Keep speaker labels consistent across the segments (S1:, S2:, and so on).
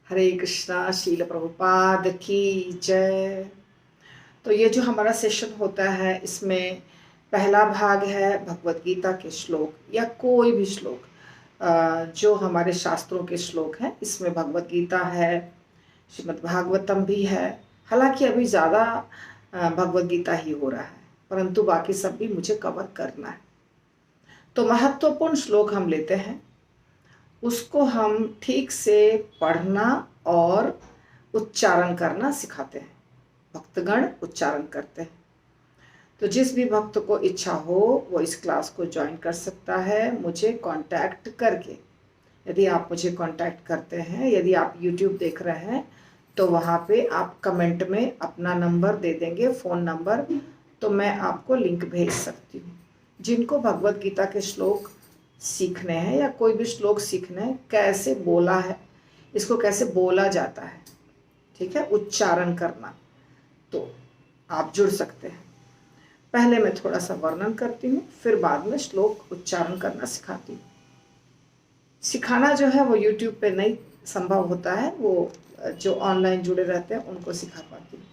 S1: हरे कृष्णा। शील प्रभुपाद की जय। तो ये जो हमारा सेशन होता है, इसमें पहला भाग है भगवत गीता के श्लोक या कोई भी श्लोक जो हमारे शास्त्रों के श्लोक हैं। इसमें भगवत गीता है, श्रीमद् भागवतम भी है। हालांकि अभी ज़्यादा भगवत गीता ही हो रहा है, परंतु बाकी सब भी मुझे कवर करना है। तो महत्वपूर्ण श्लोक हम लेते हैं, उसको हम ठीक से पढ़ना और उच्चारण करना सिखाते हैं। भक्तगण उच्चारण करते हैं। तो जिस भी भक्त को इच्छा हो वो इस क्लास को ज्वाइन कर सकता है मुझे कांटेक्ट करके। यदि आप मुझे कांटेक्ट करते हैं, यदि आप यूट्यूब देख रहे हैं तो वहाँ पे आप कमेंट में अपना नंबर दे देंगे, फ़ोन नंबर, तो मैं आपको लिंक भेज सकती हूँ। जिनको भगवत गीता के श्लोक सीखने हैं या कोई भी श्लोक सीखने हैं, कैसे बोला है, इसको कैसे बोला जाता है, ठीक है, उच्चारण करना, तो आप जुड़ सकते हैं। पहले मैं थोड़ा सा वर्णन करती हूँ, फिर बाद में श्लोक उच्चारण करना सिखाती हूँ। सिखाना जो है वो यूट्यूब पे नहीं संभव होता है, वो जो ऑनलाइन जुड़े रहते हैं उनको सिखा पाती हूँ।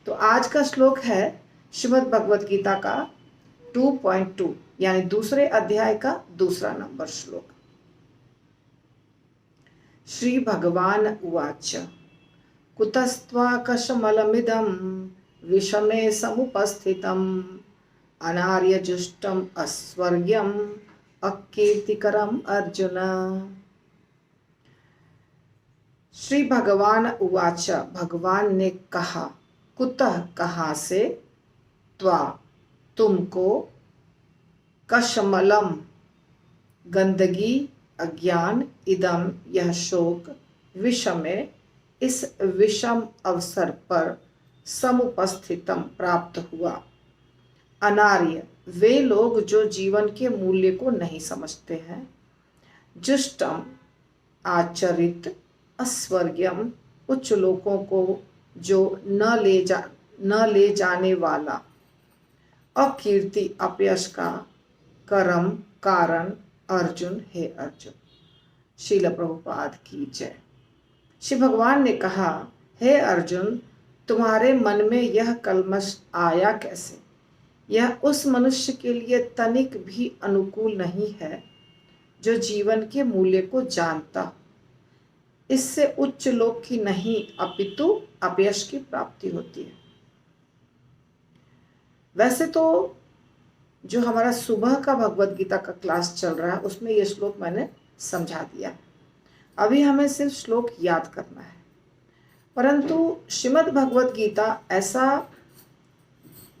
S1: तो आज का श्लोक है श्रीमद् भगवत गीता का 2.2 यानी दूसरे अध्याय का दूसरा नंबर श्लोक। श्री भगवान उवाच कुतस्त्वाकशमलमिदं विषमे समुपस्थितम् अनार्यजुष्टम् अस्वर्ग्यम् अकीर्तिकरम् अर्जुन। श्री भगवान उवाच, भगवान ने कहा, कुतः कहाँ से, त्वा तुमको, कशमलम गंदगी अज्ञान, इदम यह शोक, विषमे इस विषम अवसर पर, समुपस्थितम प्राप्त हुआ। अनार्य वे लोग जो जीवन के मूल्य को नहीं समझते हैं। जुष्टम आचरित, अस्वर्ग्यम उच्च लोकों को जो न ले जाने वाला, अकीर्ति अपयश का कर्म कारण, अर्जुन हे अर्जुन। शील प्रभुपाद की जय। श्री भगवान ने कहा, हे अर्जुन, तुम्हारे मन में यह कल्मश आया कैसे? यह उस मनुष्य के लिए तनिक भी अनुकूल नहीं है जो जीवन के मूल्य को जानता। इससे उच्च लोक की नहीं अपितु अपयश की प्राप्ति होती है। वैसे तो जो हमारा सुबह का भगवत गीता का क्लास चल रहा है उसमें यह श्लोक मैंने समझा दिया। अभी हमें सिर्फ श्लोक याद करना है। परंतु श्रीमद् भगवत गीता ऐसा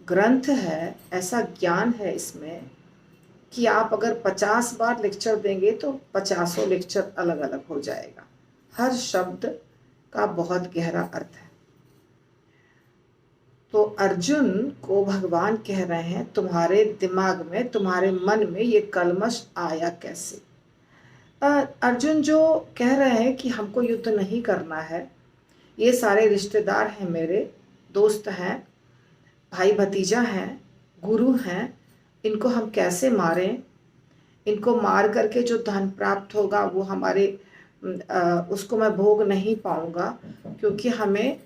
S1: ग्रंथ है, ऐसा ज्ञान है इसमें कि आप अगर 50 बार लेक्चर देंगे तो 50 लेक्चर अलग अलग हो जाएगा। हर शब्द का बहुत गहरा अर्थ है। तो अर्जुन को भगवान कह रहे हैं, तुम्हारे दिमाग में, तुम्हारे मन में ये कल्मश आया कैसे? अर्जुन जो कह रहे हैं कि हमको युद्ध नहीं करना है, ये सारे रिश्तेदार हैं, मेरे दोस्त हैं, भाई भतीजा हैं, गुरु हैं, इनको हम कैसे मारें? इनको मार करके जो धन प्राप्त होगा वो हमारे उसको मैं भोग नहीं पाऊंगा, क्योंकि हमें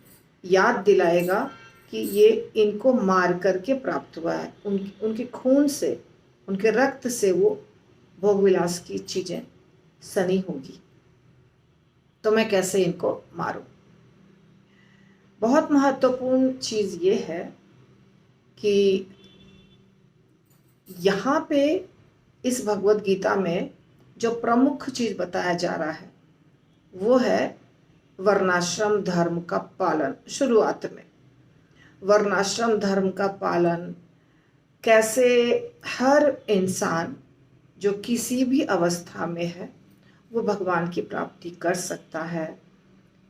S1: याद दिलाएगा कि ये इनको मार करके प्राप्त हुआ है। उनके खून से, उनके रक्त से वो भोग विलास की चीज़ें सनी होगी, तो मैं कैसे इनको मारूं? बहुत महत्वपूर्ण चीज़ ये है कि यहाँ पे इस भगवत गीता में जो प्रमुख चीज़ बताया जा रहा है वो है वर्णाश्रम धर्म का पालन। शुरुआत में वर्णाश्रम धर्म का पालन, कैसे हर इंसान जो किसी भी अवस्था में है वो भगवान की प्राप्ति कर सकता है,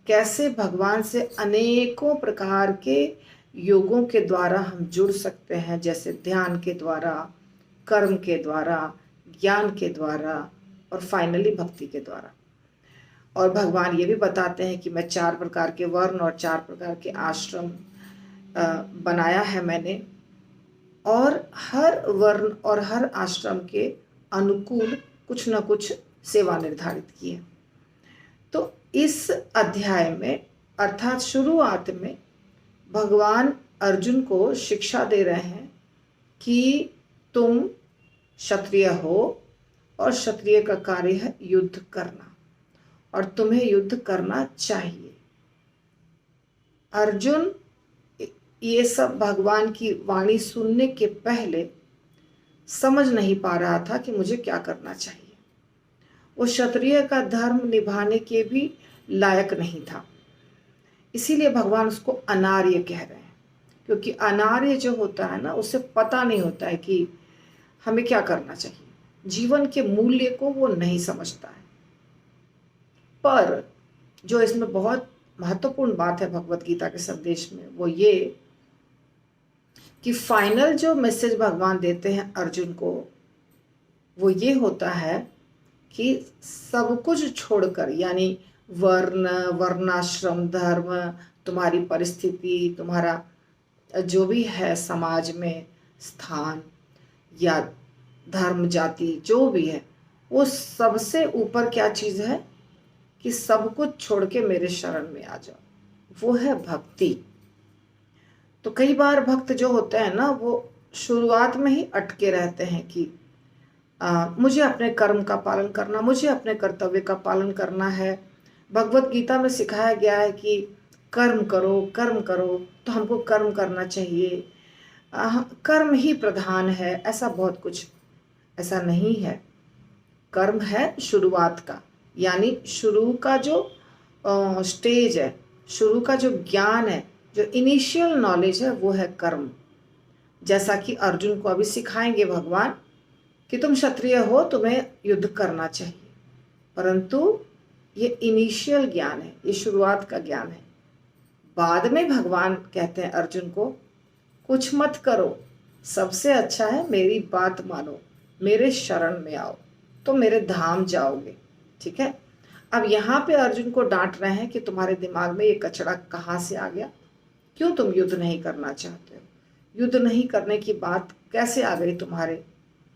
S1: कैसे भगवान से अनेकों प्रकार के योगों के द्वारा हम जुड़ सकते हैं, जैसे ध्यान के द्वारा, कर्म के द्वारा, ज्ञान के द्वारा और फाइनली भक्ति के द्वारा। और भगवान ये भी बताते हैं कि मैं 4 प्रकार के वर्ण और 4 प्रकार के आश्रम बनाया है मैंने, और हर वर्ण और हर आश्रम के अनुकूल कुछ न कुछ सेवा निर्धारित की है। तो इस अध्याय में अर्थात शुरुआत में भगवान अर्जुन को शिक्षा दे रहे हैं कि तुम क्षत्रिय हो और क्षत्रिय का कार्य है युद्ध करना और तुम्हें युद्ध करना चाहिए। अर्जुन ये सब भगवान की वाणी सुनने के पहले समझ नहीं पा रहा था कि मुझे क्या करना चाहिए। वो क्षत्रिय का धर्म निभाने के भी लायक नहीं था, इसीलिए भगवान उसको अनार्य कह रहे हैं, क्योंकि अनार्य जो होता है ना, उसे पता नहीं होता है कि हमें क्या करना चाहिए, जीवन के मूल्य को वो नहीं समझता है। पर जो इसमें बहुत महत्वपूर्ण बात है भगवत गीता के संदेश में, वो ये कि फाइनल जो मैसेज भगवान देते हैं अर्जुन को, वो ये होता है कि सब कुछ छोड़कर, यानी वर्ण, वर्णाश्रम, धर्म, तुम्हारी परिस्थिति, तुम्हारा जो भी है समाज में स्थान या धर्म, जाति जो भी है, वो सबसे ऊपर क्या चीज़ है कि सब कुछ छोड़ के मेरे शरण में आ जाओ, वो है भक्ति। तो कई बार भक्त जो होते हैं ना, वो शुरुआत में ही अटके रहते हैं कि मुझे अपने कर्म का पालन करना, मुझे अपने कर्तव्य का पालन करना है। भगवत गीता में सिखाया गया है कि कर्म करो, कर्म करो, तो हमको कर्म करना चाहिए, कर्म ही प्रधान है, ऐसा बहुत कुछ ऐसा नहीं है। कर्म है शुरुआत का, यानी शुरू का जो स्टेज है, शुरू का जो ज्ञान है, जो इनिशियल नॉलेज है, वो है कर्म। जैसा कि अर्जुन को अभी सिखाएंगे भगवान कि तुम क्षत्रिय हो, तुम्हें युद्ध करना चाहिए, परंतु ये इनिशियल ज्ञान है, ये शुरुआत का ज्ञान है। बाद में भगवान कहते हैं अर्जुन को, कुछ मत करो, सबसे अच्छा है मेरी बात मानो, मेरे शरण में आओ, तो मेरे धाम जाओगे। ठीक है, अब यहाँ पे अर्जुन को डांट रहे हैं कि तुम्हारे दिमाग में ये कचरा कहाँ से आ गया, क्यों तुम युद्ध नहीं करना चाहते हो, युद्ध नहीं करने की बात कैसे आ गई तुम्हारे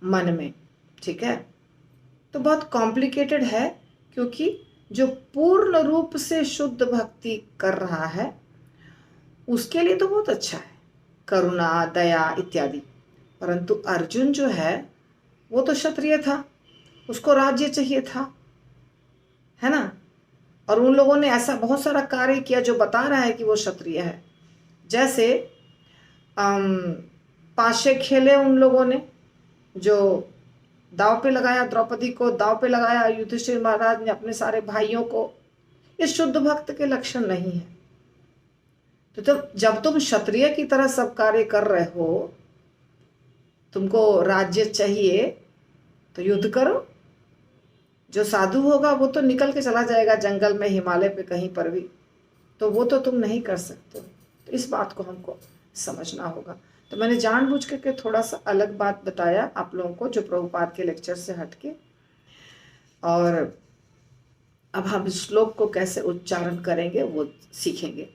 S1: मन में। ठीक है, तो बहुत कॉम्प्लिकेटेड है, क्योंकि जो पूर्ण रूप से शुद्ध भक्ति कर रहा है उसके लिए तो बहुत अच्छा है, करुणा, दया इत्यादि, परंतु अर्जुन जो है वो तो क्षत्रिय था, उसको राज्य चाहिए था, है ना। और उन लोगों ने ऐसा बहुत सारा कार्य किया जो बता रहा है कि वो क्षत्रिय है। जैसे पाशे खेले उन लोगों ने, जो दाव पे लगाया, द्रौपदी को दाव पे लगाया युधिष्ठिर महाराज ने, अपने सारे भाइयों को। ये शुद्ध भक्त के लक्षण नहीं है। तो जब तुम क्षत्रिय की तरह सब कार्य कर रहे हो, तुमको राज्य चाहिए, तो युद्ध करो। जो साधु होगा वो तो निकल के चला जाएगा जंगल में, हिमालय पे कहीं पर भी, तो वो तो तुम नहीं कर सकते। तो इस बात को हमको समझना होगा। तो मैंने जानबूझ के थोड़ा सा अलग बात बताया आप लोगों को, जो प्रभुपाद के लेक्चर से हटके। और अब हम श्लोक को कैसे उच्चारण करेंगे वो सीखेंगे।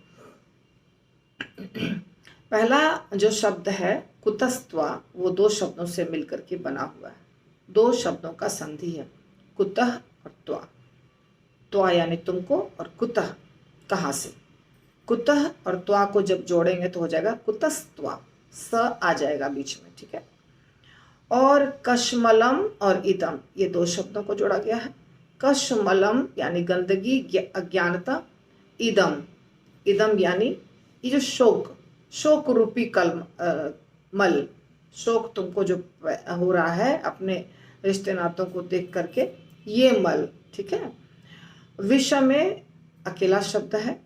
S1: पहला जो शब्द है कुतस्त्वा, वो दो शब्दों से मिलकर के बना हुआ है, दो शब्दों का संधि है, कुतः और त्वा। त्वा यानी तुमको, और कुतः कहाँ से। कुतः और त्वा को जब जोड़ेंगे तो हो जाएगा कुतस्त्वा, स आ जाएगा बीच में। ठीक है, और कश्मलम और इदम, ये दो शब्दों को जोड़ा गया है। कश्मलम यानी गंदगी, अज्ञानता, इदम, इदम यानी ये जो शोक, शोक रूपी मल, शोक तुमको जो हो रहा है अपने रिश्ते नातों को देख करके, ये मल। ठीक है, विषय में अकेला शब्द है।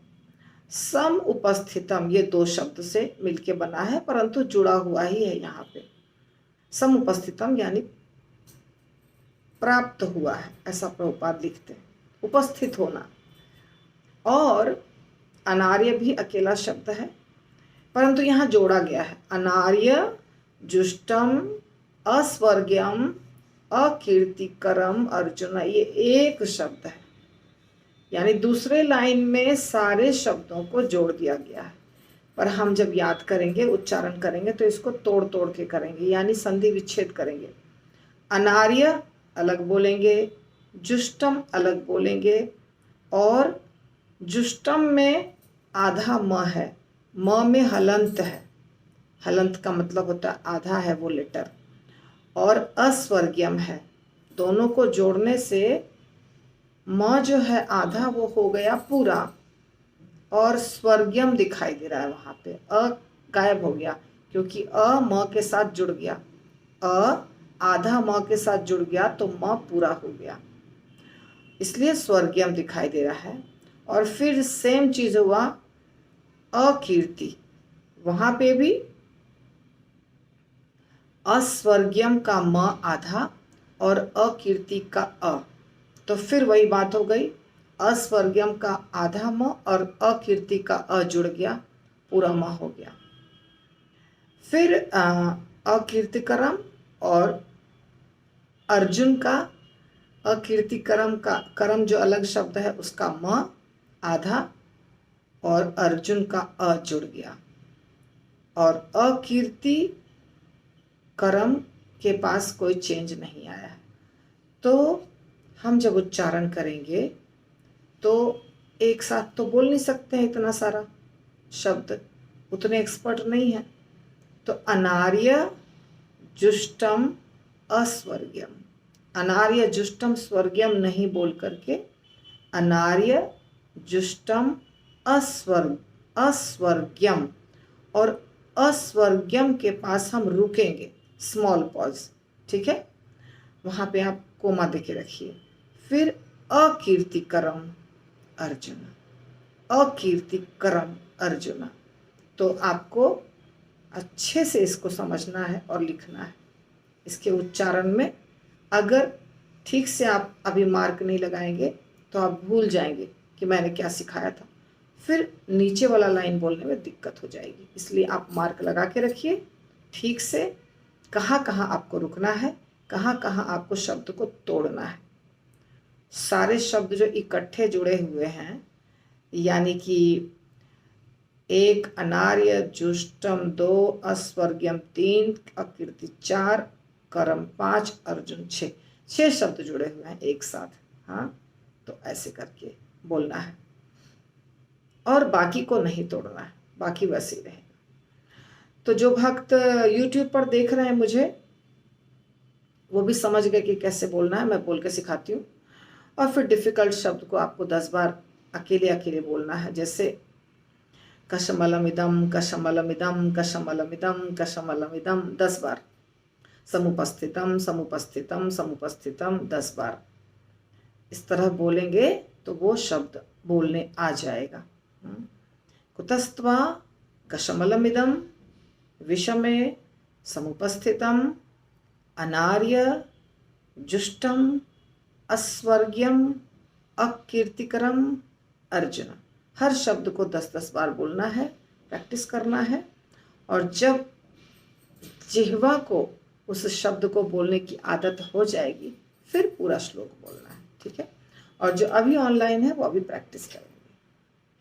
S1: सम उपस्थितम, ये दो शब्द से मिलके बना है, परंतु जुड़ा हुआ ही है यहाँ पे। सम उपस्थितम यानी प्राप्त हुआ है, ऐसा प्रभुपाद लिखते हैं, उपस्थित होना। और अनार्य भी अकेला शब्द है, परंतु यहाँ जोड़ा गया है। अनार्य, जुष्टम, अस्वर्ग्यम, अकीर्तिकरम अर्जुन, ये एक शब्द है, यानी दूसरे लाइन में सारे शब्दों को जोड़ दिया गया है। पर हम जब याद करेंगे, उच्चारण करेंगे, तो इसको तोड़ तोड़ के करेंगे, यानी संधि विच्छेद करेंगे। अनार्य अलग बोलेंगे, जुष्टम अलग बोलेंगे, और जुष्टम में आधा म है, म में हलंत है, हलंत का मतलब होता है आधा है वो लेटर, और अस्वर्गीयम है। दोनों को जोड़ने से म जो है आधा वो हो गया पूरा, और स्वर्गीयम दिखाई दे रहा है। वहाँ पे अ गायब हो गया क्योंकि अ म के साथ जुड़ गया, अ आधा म के साथ जुड़ गया तो म पूरा हो गया, इसलिए स्वर्गीयम दिखाई दे रहा है। और फिर सेम चीज हुआ अकीर्ति, वहां पे भी अस्वर्गीयम का म आधा और अकीर्ति का अ, तो फिर वही बात हो गई, अस्वर्गीयम का आधा म और अकीर्ति का अ जुड़ गया, पूरा म हो गया। फिर अकीर्तिकरम और अर्जुन का, अकीर्तिकरम का करम जो अलग शब्द है उसका म आधा और अर्जुन का अ जुड़ गया, और अकीर्ति करम के पास कोई चेंज नहीं आया है। तो हम जब उच्चारण करेंगे तो एक साथ तो बोल नहीं सकते हैं इतना सारा शब्द, उतने एक्सपर्ट नहीं है। तो अनार्य जुष्टम अस्वर्गीयम, अनार्य जुष्टम स्वर्गीयम नहीं बोल करके अनार्य जुष्टम अस्वर्गीयम, और अस्वर्गीयम के पास हम रुकेंगे, स्मॉल पॉज, ठीक है, वहां पे आप कोमा देके रखिए। फिर अकीर्तिकरम अर्जुन, अकीर्तिकरम अर्जुन, तो आपको अच्छे से इसको समझना है और लिखना है। इसके उच्चारण में अगर ठीक से आप अभी मार्क नहीं लगाएंगे तो आप भूल जाएंगे कि मैंने क्या सिखाया था, फिर नीचे वाला लाइन बोलने में दिक्कत हो जाएगी। इसलिए आप मार्क लगा के रखिए ठीक से, कहाँ कहाँ आपको रुकना है, कहाँ कहाँ आपको शब्द को तोड़ना है। सारे शब्द जो इकट्ठे जुड़े हुए हैं, यानी कि एक अनार्य जुष्टम, दो अस्वर्गीयम, तीन अकीर्ति, चार करम, पांच अर्जुन, छह शब्द जुड़े हुए हैं एक साथ। हाँ, तो ऐसे करके बोलना है और बाकी को नहीं तोड़ना है, बाकी वैसे ही रहेगा। तो जो भक्त YouTube पर देख रहे हैं मुझे, वो भी समझ गए कि कैसे बोलना है, मैं बोल के सिखाती हूँ। और फिर डिफिकल्ट शब्द को आपको 10 बार अकेले अकेले बोलना है, जैसे कशमलमिदम कशमलमिदम कशमलमिदम कशमलमिदम 10 बार, समुपस्थितम समुपस्थितम समुपस्थितम 10 बार। इस तरह बोलेंगे तो वो शब्द बोलने आ जाएगा। कुतस्त्वा कशमलमिदम विषमे समुपस्थितम अनार्य जुष्टम अस्वर्गीयम अकीर्तिकरम अर्जुन। हर शब्द को 10-10 बार बोलना है, प्रैक्टिस करना है, और जब जिह्वा को उस शब्द को बोलने की आदत हो जाएगी फिर पूरा श्लोक बोलना है, ठीक है। और जो अभी ऑनलाइन है वो अभी प्रैक्टिस करें।